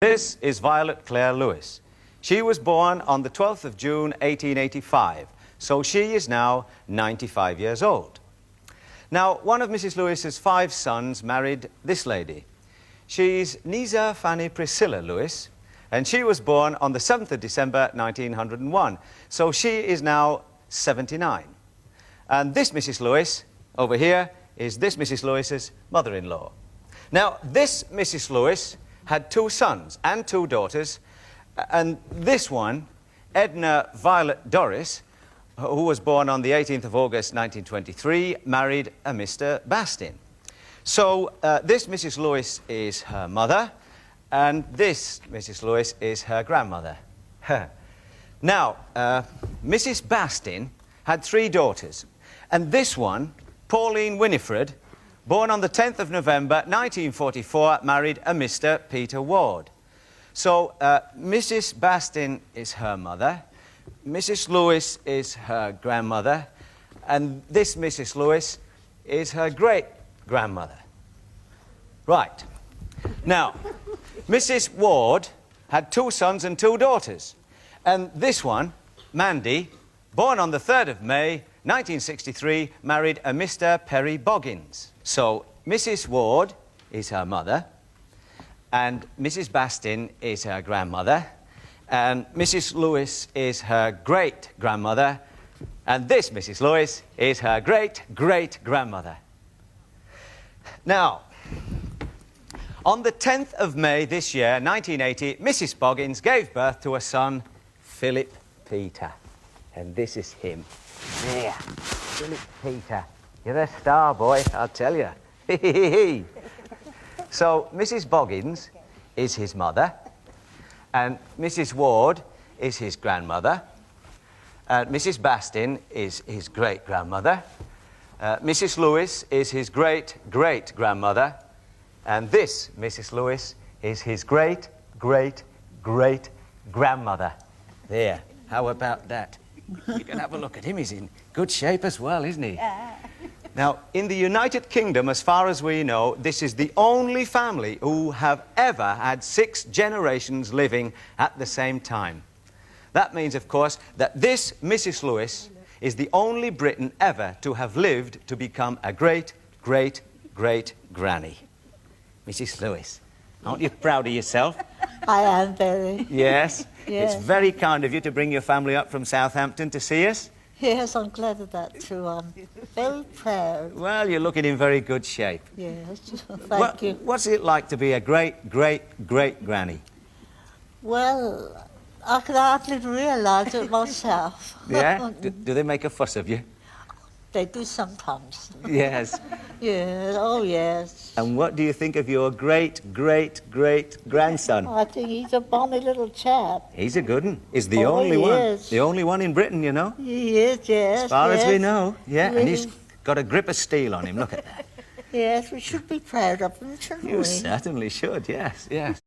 This is Violet Claire Lewis. She was born on the 12th of June, 1885, so she is now 95 years old. Now, one of Mrs. Lewis's 5 sons married this lady. She's Nisa Fanny Priscilla Lewis, and she was born on the 7th of December, 1901, so she is now 79. And this Mrs. Lewis, over here, is this Mrs. Lewis's mother-in-law. Now, this Mrs. Lewis had 2 sons and 2 daughters, and this one, Edna Violet Doris, who was born on the 18th of August 1923, married a Mr. Bastin. So this Mrs. Lewis is her mother, and this Mrs. Lewis is her grandmother. Now, Mrs. Bastin had 3 daughters, and this one, Pauline Winifred, born on the 10th of November 1944, married a Mr. Peter Ward. So Mrs. Bastin is her mother, Mrs. Lewis is her grandmother, and this Mrs. Lewis is her great-grandmother. Right. Now, Mrs. Ward had 2 sons and 2 daughters, and this one, Mandy, born on the 3rd of May 1963, married a Mr. Perry Boggins. So Mrs. Ward is her mother, and Mrs. Bastin is her grandmother, and Mrs. Lewis is her great-grandmother, and this Mrs. Lewis is her great-great-grandmother. Now, on the 10th of May this year, 1980, Mrs. Boggins gave birth to a son, Philip Peter. And this is him. There, Philip Peter. You're a star, boy, I'll tell you. So, Mrs. Boggins is his mother, and Mrs. Ward is his grandmother, and Mrs. Bastin is his great-grandmother, Mrs. Lewis is his great-great-grandmother, and this Mrs. Lewis is his great-great-great-grandmother. There, how about that? You can have a look at him. He's in good shape as well, isn't he? Yeah. Now, in the United Kingdom, as far as we know, this is the only family who have ever had 6 generations living at the same time. That means, of course, that this Mrs. Lewis is the only Briton ever to have lived to become a great-great-great-granny. Mrs. Lewis, aren't you proud of yourself? I am very. Yes? Yes. It's very kind of you to bring your family up from Southampton to see us. Yes, I'm glad of that too. I'm very proud. Well, you're looking in very good shape. Yes, thank you. What's it like to be a great-great-great-granny? Well, I could hardly realise it myself. Yeah? Do they make a fuss of you? They do sometimes. Yes. Yes, oh yes. And what do you think of your great-great-great-grandson? I think he's a bonny little chap. He's a good one. He's the Oh, only he one. is. The only one in Britain, you know. He is, yes. As far yes. as we know. Yeah, Really? and he's got a grip of steel on him. Look at that. Yes, we should be proud of him, shouldn't we? You certainly should, yes, yes.